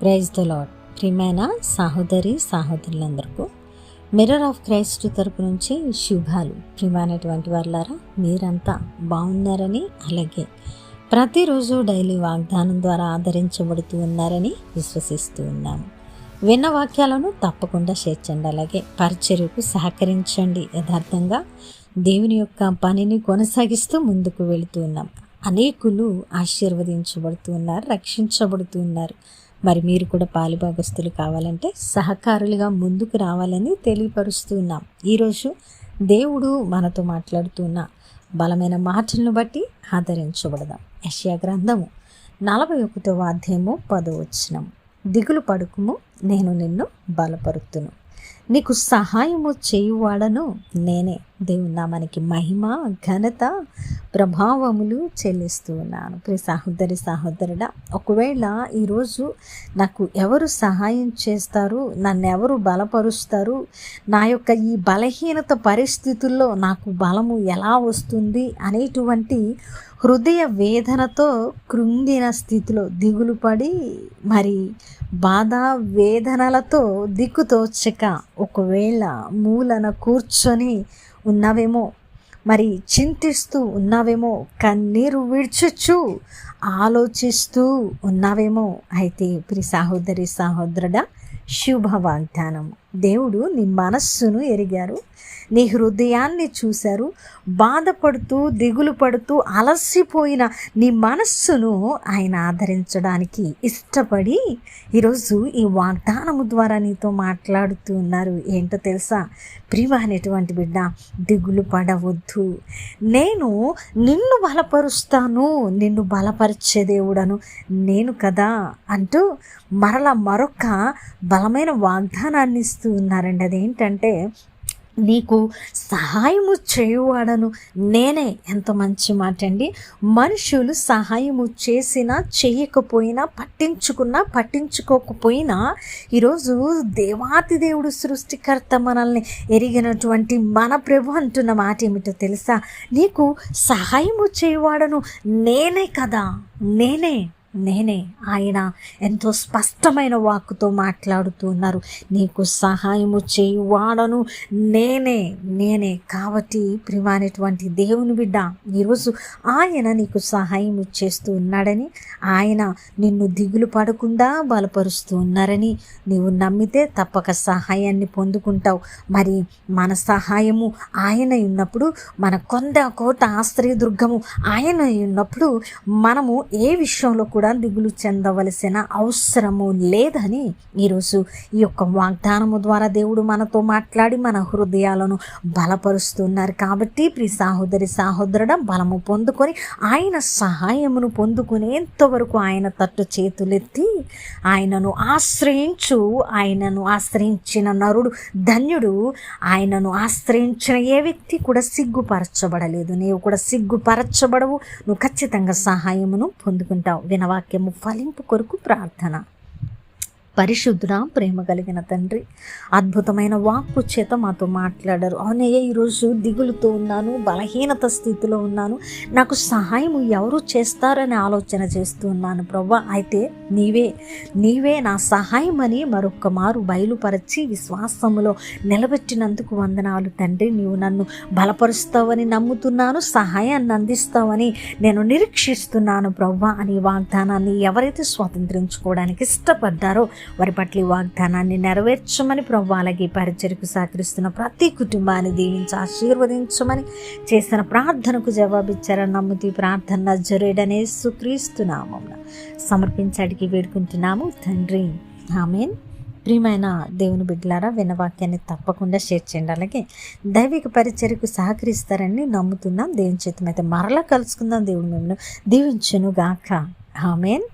Praise the lord. ప్రియమైన సహోదరులందరికీ mirror of Christ తరపు నుంచి శుభాలు. ప్రియమైనటువంటి వాళ్ళారా, మీరంతా బాగున్నారని, అలాగే ప్రతిరోజు డైలీ వాగ్దానం ద్వారా ఆదరించబడుతూ ఉన్నారని విశ్వసిస్తూ ఉన్నాము. విన్న వాక్యాలను తప్పకుండా షేర్ చేయండి, అలాగే పరిచర్యకు సహకరించండి. యథార్థంగా దేవుని యొక్క పనిని కొనసాగిస్తూ ముందుకు వెళుతూ ఉన్నాం. అనేకులు ఆశీర్వదించబడుతూ ఉన్నారు, రక్షించబడుతూ ఉన్నారు. మరి మీరు కూడా పాలుభాగస్తులు కావాలంటే సహకారులుగా ముందుకు రావాలని తెలియపరుస్తూ ఉన్నాం. ఈరోజు దేవుడు మనతో మాట్లాడుతున్న బలమైన మాటలను బట్టి ఆదరించబడదాం. యెషయా గ్రంథము 41వ అధ్యాయము 10వ వచనం. దిగులు పడుకుము, నేను నిన్ను బలపరుతును, నీకు సహాయము చేయువాడను నేనే. దేవుని నామానికి మహిమ, ఘనత, ప్రభావములు చెల్లిస్తూ ఉన్నాను. ప్రియ సహోదరుడా, ఒకవేళ ఈరోజు నాకు ఎవరు సహాయం చేస్తారు, నన్ను ఎవరు బలపరుస్తారు, నా యొక్క ఈ బలహీనత పరిస్థితుల్లో నాకు బలము ఎలా వస్తుంది అనేటువంటి హృదయ వేదనతో కృంగిన స్థితిలో దిగులు పడి మరి బాధ వేదనలతో దిక్కుతోచక ఒకవేళ మూలన కూర్చొని ఉన్నావేమో, మరి చింతిస్తూ ఉన్నావేమో, కన్నీరు విడ్చుచు ఆలోచిస్తూ ఉన్నావేమో. అయితే ప్రియ సహోదరుడా, శుభ వాగ్దానం. దేవుడు నీ మనస్సును ఎరిగారు, నీ హృదయాన్ని చూశారు. బాధపడుతూ దిగులు పడుతూ అలసిపోయిన నీ మనస్సును ఆయన ఆదరించడానికి ఇష్టపడి ఈరోజు ఈ వాగ్దానము ద్వారా నీతో మాట్లాడుతూ ఉన్నారు. ఏంటో తెలుసా? ప్రియమైనటువంటి బిడ్డ, దిగులు పడవద్దు, నేను నిన్ను బలపరుస్తాను, నిన్ను బలపరిచే దేవుడను నేను కదా అంటూ మరొక బలమైన వాగ్దానాన్ని ఇస్తూ ఉన్నారండి. అదేంటంటే, నీకు సహాయము చేయువాడను నేనే. ఎంత మంచి మాట అండి. మనుషులు సహాయము చేసినా చేయకపోయినా, పట్టించుకోకపోయినా, ఈరోజు దేవాతి దేవుడు సృష్టికర్త మనల్ని ఎరిగినటువంటి మన ప్రభు అంటున్న మాట ఏమిటో తెలుసా? నీకు సహాయము చేయువాడను నేనే కదా, నేనే. ఆయన ఎంతో స్పష్టమైన వాక్కుతో మాట్లాడుతూ ఉన్నారు. నీకు సహాయము చేయువాడను నేనే. కాబట్టి ప్రియమైనటువంటి దేవుని బిడ్డ, ఈరోజు ఆయన నీకు సహాయము చేస్తూ ఉన్నాడని, ఆయన నిన్ను దిగులు పడకుండా బలపరుస్తూ ఉన్నారని నీవు నమ్మితే తప్పక సహాయాన్ని పొందుకుంటావు. మరి మన సహాయము ఆయన ఉన్నప్పుడు, మన కొండ కోట ఆశ్రయదుర్గము ఆయన ఉన్నప్పుడు మనము ఏ విషయంలో కూడా దిగులు చెందవలసిన అవసరము లేదని ఈరోజు ఈ యొక్క వాగ్దానము ద్వారా దేవుడు మనతో మాట్లాడి మన హృదయాలను బలపరుస్తున్నారు. కాబట్టి ప్రియ సహోదరుడా, బలము పొందుకొని ఆయన సహాయమును పొందుకునేంతవరకు ఆయన తట్టు చేతులెత్తి ఆయనను ఆశ్రయించిన నరుడు ధన్యుడు. ఆయనను ఆశ్రయించిన ఏ వ్యక్తి కూడా సిగ్గుపరచబడలేదు. నీవు కూడా సిగ్గుపరచబడవు. నువ్వు ఖచ్చితంగా సహాయమును పొందుకుంటావు. వినవాక్యము ఫలింపు కొరకు ప్రార్థన. పరిశుద్ధుడా, ప్రేమ కలిగిన తండ్రి, అద్భుతమైన వాక్కు చేత మాతో మాట్లాడారు. అవునయ్య, ఈరోజు దిగులుతో ఉన్నాను, బలహీనత స్థితిలో ఉన్నాను, నాకు సహాయం ఎవరు చేస్తారని ఆలోచన చేస్తూ ఉన్నాను ప్రవ్వా. అయితే నీవే నా సహాయం అని మరొక్క మారు బయలుపరచి విశ్వాసములో నిలబెట్టినందుకు వందనాలు తండ్రి. నీవు నన్ను బలపరుస్తావని నమ్ముతున్నాను, సహాయాన్ని అందిస్తావని నేను నిరీక్షిస్తున్నాను ప్రవ్వా అని వాగ్దానాన్ని ఎవరైతే స్వాతంత్రించుకోవడానికి ఇష్టపడ్డారో వారి పట్ల వాగ్దానాన్ని నెరవేర్చమని ప్రభువా, అలాగే పరిచర్యకు సహకరిస్తున్న ప్రతి కుటుంబాన్ని దీవించి ఆశీర్వదించమని చేసిన ప్రార్థనకు జవాబిచ్చారని నమ్ముతూ ప్రార్థన నజరేయుడైన యేసుక్రీస్తు నామమున సమర్పించడానికి వేడుకుంటున్నాము తండ్రి, ఆమేన్. ప్రియమైన దేవుని బిడ్డలారా, వినవాక్యాన్ని తప్పకుండా షేర్ చేయండి, అలాగే దైవిక పరిచర్యకు సహకరిస్తారని నమ్ముతున్నాం. దేవుని చేతమైతే మరలా కలుసుకుందాం. దేవుడు మిమ్మల్ని దీవించును గాక. ఆమేన్.